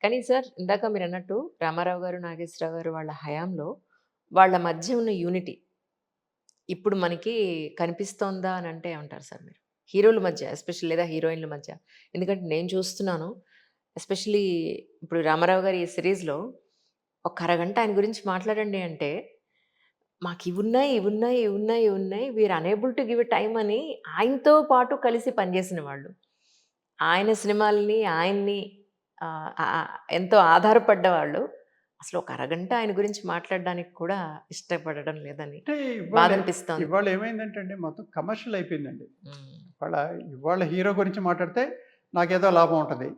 కానీ సార్ ఇందాక మీరన్నట్టు రామారావు గారు, నాగేశ్వరరావు గారు వాళ్ళ హయాంలో వాళ్ళ మధ్య ఉన్న యూనిటీ ఇప్పుడు మనకి కనిపిస్తోందా అని అంటే ఏమంటారు సార్ మీరు? హీరోల మధ్య ఎస్పెషల్లీ లేదా హీరోయిన్‌ల మధ్య. ఎందుకంటే నేను చూస్తున్నాను. ఎస్పెషల్లీ ఇప్పుడు రామారావు గారి ఈ సీరీస్‌లో ఒక అరగంట ఆయన గురించి మాట్లాడండి అంటే, మాకివున్నాయి, ఇవున్నాయి, ఇవున్నాయి, ఇవున్నాయి. We are unable to give a time అని ఆయనతో పాటు కలిసి పనిచేసిన వాళ్ళు. ఆయన సినిమాలని, ఆయన్ని ఆహ్, ఆహ్, ఎంతో ఆధారపడ్డవాళ్ళు. అసలు ఒక అరగంట ఆయన గురించి మాట్లాడడానికి కూడా ఇష్టపడడం లేదని అంటే ఇవాళ బాధనిపిస్తోంది. ఇవాళ ఏమైందంటే అండి మొత్తం కమర్షియల్ అయిపోయిందండి. హ్మ్. ఇవాళ ఇవాళ హీరో గురించి మాట్లాడితే నాకేదో లాభం ఉంటది.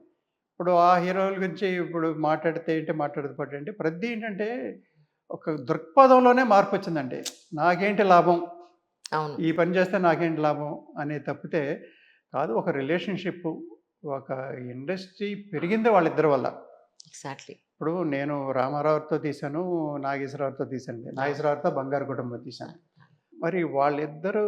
ఇప్పుడు ఆ హీరోల గురించి ఇప్పుడు మాట్లాడితే ఏంటి, మాట్లాడకపోతే ఏంటి, ప్రతిది ఏంటంటే ఒక దృక్పథంలోనే మార్పొచ్చిందండి. నాకేంటి లాభం? అవును. ఈ పని చేస్తే నాకేంటి లాభం అనేది తప్పితే కాదు. ఒక రిలేషన్‌షిప్పు, ఒక ఇండస్ట్రీ పెరిగిందే వాళ్ళిద్దరి వల్ల. ఎగ్జాక్ట్‌లీ. ఇప్పుడు నేను రామారావుతో తీశాను, నాగేశ్వరరావుతో తీశానండి. అవును. నాగేశ్వరరావుతో 'బంగారు కుటుంబం' తీశాను. మరి వాళ్ళిద్దరూ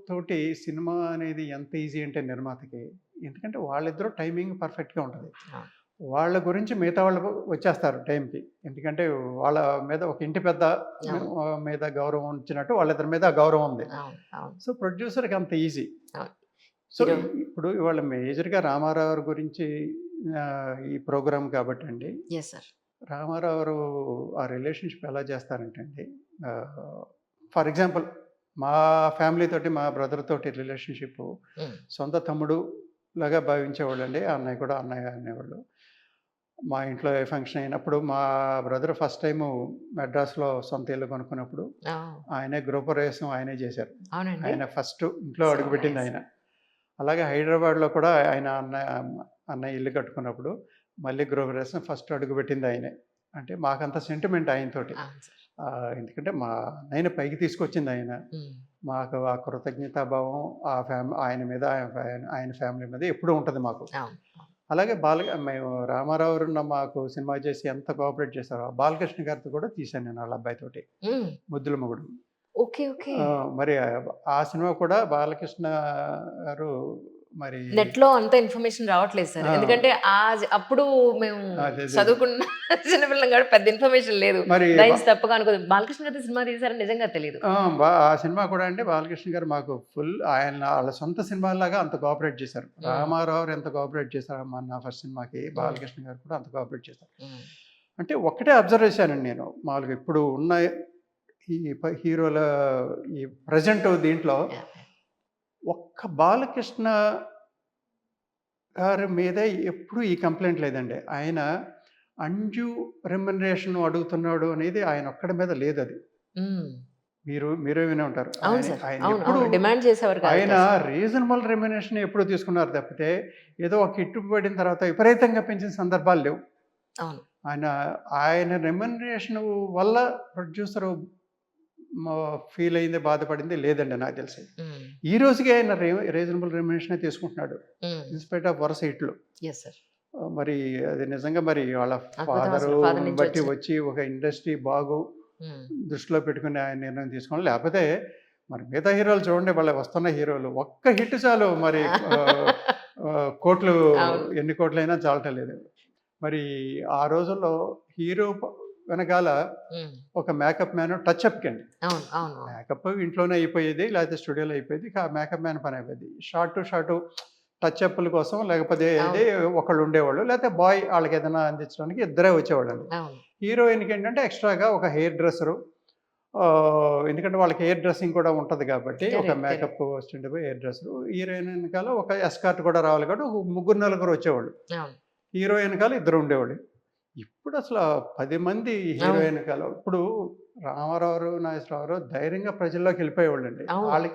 తోటి సినిమా అనేది ఎంత ఈజీ అంటే నిర్మాతకి, ఎందుకంటే వాళ్ళిద్దరూ టైమింగ్ పర్ఫెక్ట్‌గా ఉంటది. అవును. వాళ్ళ గురించి మిగతా వాళ్ళు వచ్చేస్తారు టైంకి. ఎందుకంటే వాళ్ళ మీద ఒక ఇంటి పెద్ద అవును. మీద గౌరవం ఉంచినట్టు వాళ్ళిద్దరి మీద ఆ గౌరవం ఉంది. అవును. అవును. సో, ప్రొడ్యూసర్‌కి అంత ఈజీ. అవును. సో, హీరో ఇప్పుడు ఇవాళ మేజర్‌గా రామారావు గారి గురించి ఈ ప్రోగ్రామ్ కాబట్టండి, యెస్ సార్. రామారావు గారు ఆ రిలేషన్‌షిప్ ఎలా చేస్తారంటే అండి, ఆహ్, ఫర్ ఎగ్జాంపుల్ మా ఫ్యామిలీ తోటి, మా బ్రదర్ తోటి రిలేషన్‌షిప్పు హ్మ్. సొంత తమ్ముడు లాగా భావించేవాళ్ళండి. అన్నయ్య కూడా అన్నయ్య అనేవాళ్ళు. మా ఇంట్లో ఏ ఫంక్షన్ అయినప్పుడు మా బ్రదర్ ఫస్ట్ టైము మెడ్రాస్‌లో సొంత ఇల్లు కొనుక్కున్నప్పుడు ఓహ్! ఆయనే గృహప్రవేశం ఆయనే చేశారు. అవునండి. ఆయన ఫస్ట్ ఇంట్లో సో అడుగుపెట్టింది నైస్. ఆయన. అలాగే హైదరాబాద్‌లో కూడా ఆయన అన్నయ్య ఇల్లు కట్టుకున్నప్పుడు మళ్ళీ గృహప్రవేశం ఫస్ట్ అడుగుపెట్టింది ఆయనే. అంటే మాకంత సెంటిమెంట్ ఆయనతోటి. అవును సార్. ఎందుకంటే మా అన్నయ్యని పైకి తీసుకొచ్చింది ఆయన. హ్మ్. మాకు ఆ కృతజ్ఞతాభావం ఆయన మీద, ఆయన ఫ్యామిలీ మీద ఎప్పుడూ ఉంటది మాకు. అవును. అవును. అలాగే మేము రామారావు మాకు సినిమా చేసి ఎంత కోఆపరేట్ చేశారో, బాలకృష్ణ గారితో కూడా తీశాను నేను ఆళ్ళ అబ్బాయితోటి. హ్మ్. 'ముద్దుల మొగుడు.' ఓకే. ఓకే. మరి ఆ సినిమా కూడా బాలకృష్ణ గారు మరి నెట్‌లో అంత ఇన్ఫర్మేషన్ రావట్లేదు సార్. ఆ! ఎందుకంటే అప్పుడు మేము అదే. చదువుకున్న చిన్న పిల్లం కాబట్టి పెద్ద ఇన్ఫర్మేషన్ లేదు. మరి రైమ్స్ తప్పగా అనుకోదు. బాలకృష్ణ గారితో సినిమా తీశారని నిజంగా తెలీదు. ఆ! ఆ సినిమా కూడా అండి బాలకృష్ణ గారు మాకు ఫుల్ ఆయన ఆళ్ళ సొంత సినిమాల్లాగా అంత కోఆపరేట్ చేశారు. హ్మ్. రామారావు గారు ఎంత కోఆపరేట్ చేశారో నా ఫస్ట్ సినిమాకి, హ్మ్. బాలకృష్ణ గారు కూడా అంత కోఆపరేట్ చేశారు. హ్మ్. అంటే ఒక్కటే అబ్జర్వ్ చేశానండి నేను. మామూలుగా ఇప్పుడు ఉన్న ఈ హీరోల ఈ ప్రెజెంట్ దీంట్లో యాహ్! ఒక్క బాలకృష్ణ గారి మీదే ఎప్పుడూ ఈ కంప్లెయింట్ లేదండి. ఆయన అన్‌డ్యూ రెమ్యునరేషన్ అడుగుతున్నాడు అనేది ఆయన ఒక్కడి మీద లేదది. హ్మ్. మీరే వినే ఉంటారు. అవును సార్. అవును. ఆయనెప్పుడు అవును. డిమాండ్ చేసేవారు ఆయన కాదట అసలు. రీజనబుల్ రెమ్యునరేషన్ ఎప్పుడూ తీసుకున్నారు తప్పితే, ఏదో ఒక హిట్ పడిన తర్వాత విపరీతంగా పెంచిన సందర్భాలు లేవు. అవును. ఆయన ఆయన రెమ్యునరేషన్ వల్ల ప్రొడ్యూసరు మ ఫీల్ అయింది, బాధపడింది లేదండి నాకు తెలిసి. హ్మ్. ఈ రోజుకి ఆయన రీజనబుల్ రెమ్యునరేషనే తీసుకుంటున్నాడు. హ్మ్. ఇన్‌స్పైట్ ఆఫ్ వరుస హిట్‌లు. Yes sir. మరి అది నిజంగా మరి వాళ్ళ అద్భుతం అసలు ఫాదర్ ఫాదరుని నుంచి బట్టి వచ్చిన వచ్చి ఒక ఇండస్ట్రీ హ్మ్. దృష్టిలో పెట్టుకొని ఆయన నిర్ణయం తీసుకోవాలి. లేపోతే మరి మిగతా హీరోలు చూడండి, వాళ్ళ వస్తున్న హీరోలు ఒక్క హిట్ చాలు మరి ఆహ్, కోట్లు, అవును. ఎన్ని కోట్లైనా చాలటం లేదు. మరి ఆ రోజుల్లో హీరో వెనకాల హ్మ్. ఒక మేకప్ మ్యాన్, టచ్‌అప్‌కి అండి. అవును. అవును. అవును. మేకప్ ఇంట్లోనే అయిపోయేది. లేకపోతే స్టూడియోలో అయిపోయేది. ఇక ఆ మేకప్ మ్యాన్ పని అయిపోయేది. షార్టు టచ్‌అప్పుల కోసం లేకపోతే అవును. ఒకళ్ళు ఉండేవాళ్ళు. లేకపోతే బాయ్ ఆళ్ళకేదైనా అందించడానికి ఇద్దరే వచ్చేవాళ్ళండి. అవును. హీరోయిన్‌కేంటంటే ఎక్స్‌ట్రాగా ఒక హెయిర్ డ్రెస్సరు, ఎందుకంటే వాళ్ళకి హెయిర్ డ్రెస్సింగ్ కూడా ఉంటది కాబట్టి, ఒక correct. Correct. Makeup assistant, hair dresser. Heroine ఎనకాల ఒక ఎస్కార్ట్ కూడా రావాలి కాబట్టి ఒక ముగ్గురు, నలుగురు వచ్చేవాళ్ళు. అవును. హీరో ఎనకాల ఇద్దరు ఉండేవాళ్ళు. ఇప్పుడసల 10 మంది హీరో అవును. ఎనకాల. ఇప్పుడు రామారావు, నాగేశ్వరరావు ధైర్యంగా ప్రజల్లోకెళ్ళిపోయేవాళ్ళండి. అవును.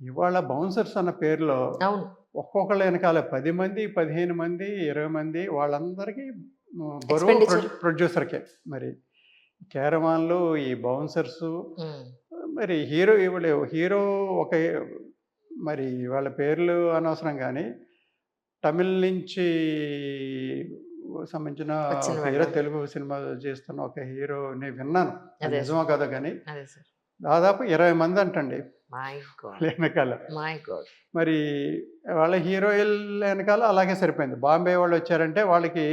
ఇవాళ బౌన్సర్స్ అన్న పేరులో అవును. ఒక్కొక్కళ్ళ ఎనకాల 10 మంది, 15 మంది, 20 మంది వాళ్ళందరికీ బరువు ఎక్స్‌పెండిచర్. ప్రొడ్యూసర్‌కే. మరి క్యారవాన్‌లు, ఈ బౌన్సర్సు, హ్మ్. మరి హీరో ఒక మరి వాళ్ళ పేర్లు అనవసరం గానీ, తమిళ్ నుంచి సంబంధించిన వచ్చిన ఒక వాళ్ళ. హీరో, తెలుగు సినిమా చేస్తున్న ఒక హీరోని విన్నాను. అది అదే నిజమో సార్. కాదో గానీ, అదే సార్. దాదాపు 20 మందంటండి మై గాడ్! వాళ్ళ ఎనకాల. My God! మరి వాళ్ళ హీరోయిన్‌ల ఎనకాల అలాగే సరిపోయింది. బాంబే వాళ్ళొచ్చారంటే వాళ్ళకి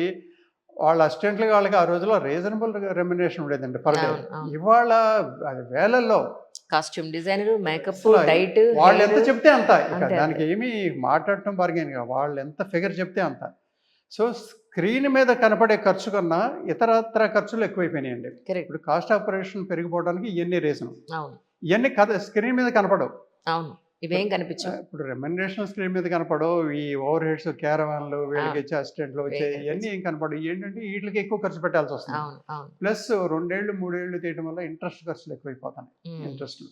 వాళ్ళ అసిస్టెంట్‌లు వాళ్ళకి ఆ రోజుల్లో రీజనబుల్ రెమ్యునరేషన్ ఉండేదండి పర్ డే. అవును. అవును. ఇవాళ అది వేలల్లో. కాస్ట్యూమ్ డిజైనరు, మేకప్, అసల డైట్, వాళ్ళెంత హెయిర్ చెప్తే అంత. ఇక అంతే. దానికి ఏమి మాట్లాడటం బార్గెయిన్ కాదు. వాళ్ళెంత ఫిగర్ చెప్తే అంత. సో, స్క్రీన్ మీద కనపడే ఖర్చు కన్నా ఇతరత్రా ఖర్చులు ఎక్కువైపోయినాయండి. కరెక్ట్. ఇప్పుడు కాస్ట్ ఆఫ్ ప్రొడక్షన్ పెరిగిపోవడానికి ఇయన్నీ రీజను. అవును. ఇయన్నీ స్క్రీన్ మీద కనపడవు. అవును. ఇవేం కనిపించవు. ఇప్పుడు రెమ్యునరేషన్ స్క్రీన్ మీద కనపడవు. ఈ ఓవర్ హెడ్స్, క్యారవాన్‌లు ఆ! వీళ్ళకి ఇచ్చే అసిస్టెంట్‌లు ఇవేం వచ్చే ఇయన్నీ కనిపించవు. ఏం కనపడవు. ఏంటంటే ఈట్లికి ఎక్కువ ఖర్చు పెట్టాల్సొస్తుంది. అవును. అవును. ప్లస్ 2 ఏళ్ళు, 3 ఏళ్ళు తీయడం వల్ల ఇంట్రెస్ట్ ఖర్చులు ఎక్కువైపోతున్నాయి. హ్మ్. ఇంట్రెస్ట్‌లు.